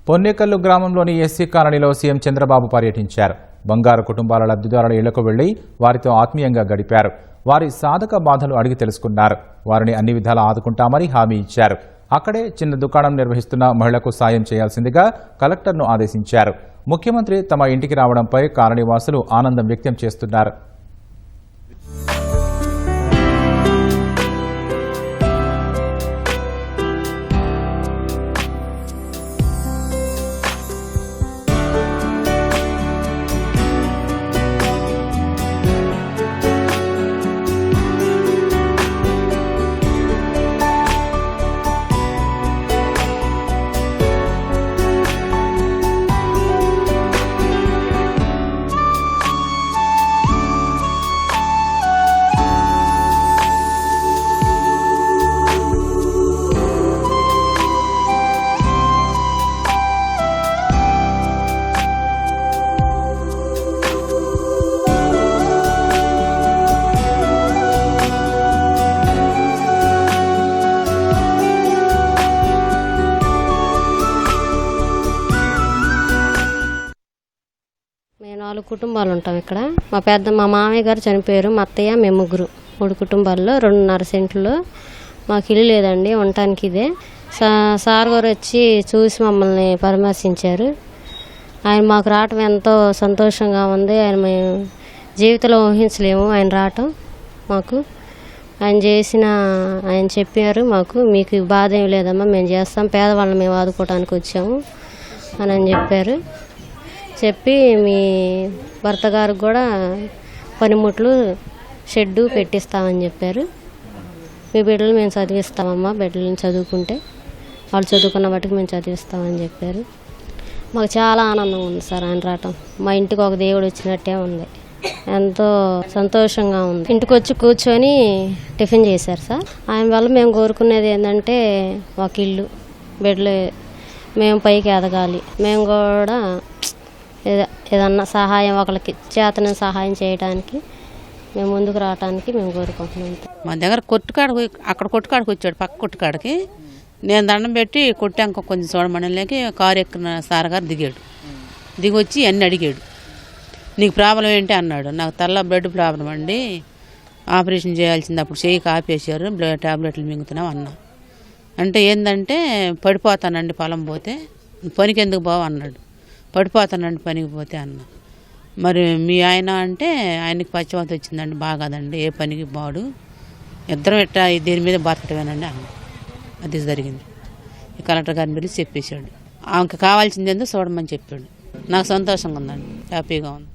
పొన్నేకల్లు గ్రామంలోని ఎస్సీ కాలనీలో సీఎం చంద్రబాబు పర్యటించారు. బంగారు కుటుంబాల లబ్ధిదారుల ఇళ్లకు వెళ్లి వారితో ఆత్మీయంగా గడిపారు. వారి సాధక బాధలు అడిగి తెలుసుకున్నారు. వారిని అన్ని విధాలా ఆదుకుంటామని హామీ ఇచ్చారు. అక్కడే చిన్న దుకాణం నిర్వహిస్తున్న మహిళకు సాయం చేయాల్సిందిగా కలెక్టర్ను ఆదేశించారు. ముఖ్యమంత్రి తమ ఇంటికి రావడంపై కాలనీవాసులు ఆనందం వ్యక్తం చేస్తున్నారు. మేము 4 కుటుంబాలు ఉంటాం ఇక్కడ. మా మామయ్య గారు చనిపోయారు. మా అత్తయ్య మేము ముగ్గురు 3 కుటుంబాల్లో 2.5 సెంట్లు మాకు ఇల్లు లేదండి, ఉండటానికి ఇదే. సార్ గారు వచ్చి చూసి మమ్మల్ని పరామర్శించారు. ఆయన మాకు రావటం ఎంతో సంతోషంగా ఉంది. మేము జీవితంలో ఊహించలేము ఆయన రావటం. మాకు ఆయన చెప్పారు మాకు, మీకు బాధ ఏం లేదమ్మా, మేము చేస్తాం, పేదవాళ్ళని మేము ఆదుకోవడానికి వచ్చాము అని చెప్పారు. చెప్పి మీ భర్త గారికి కూడా పనిముట్లు షెడ్డు పెట్టిస్తామని చెప్పారు. మీ బిడ్డలు మేము చదివిస్తామమ్మా, బిడ్డలను చదువుకుంటే వాళ్ళు చదువుకున్న వాటికి మేము చదివిస్తామని చెప్పారు. మాకు చాలా ఆనందంగా ఉంది సార్ ఆయన రావటం. మా ఇంటికి ఒక దేవుడు వచ్చినట్టే ఉంది, ఎంతో సంతోషంగా ఉంది. ఇంటికి వచ్చి కూర్చొని టిఫిన్ చేశారు సార్. ఆయన వల్ల మేము కోరుకునేది ఏంటంటే ఒక ఇల్లు, బిడ్డలు, మేము పైకి ఎదగాలి, మేము కూడా ఏదన్నా సహాయం ఒకరికి చేతన సహాయం చేయడానికి మేము ముందుకు రావడానికి మేము కోరుకుంటున్నాం. మా దగ్గర కొట్టుకాడికి వచ్చాడు, పక్క కొట్టుకాడికి. నేను దండం పెట్టి కొట్టాక కొంచెం చూడమనలేకి కారు ఎక్కిన సార్ గారు దిగి వచ్చి అన్నీ అడిగాడు. నీకు ప్రాబ్లం ఏంటి అన్నాడు. నాకు తల్ల బ్లడ్ ప్రాబ్లం అండి, ఆపరేషన్ చేయాల్సింది, అప్పుడు చెయ్యి ఆపేశారు, టాబ్లెట్లు మింగుతున్నాం అన్నా. అంటే ఏంటంటే పడిపోతానండి పొలం పోతే, పనికి ఎందుకు బావ అన్నాడు. పడిపోతానండి పనికి పోతే అన్న. మరి మీ ఆయన అంటే ఆయనకి పశ్చిమత వచ్చిందండి, బాగాదండి, ఏ పనికి బాడు, ఇద్దరం ఇట్టా దీని మీద బతకటమేనండి అన్న. అది జరిగింది. కలెక్టర్ గారిని పిలిచి చెప్పేశాడు. ఆమెకు కావాల్సింది ఏందో చూడమని చెప్పాడు. నాకు సంతోషంగా ఉందండి, హ్యాపీగా ఉంది.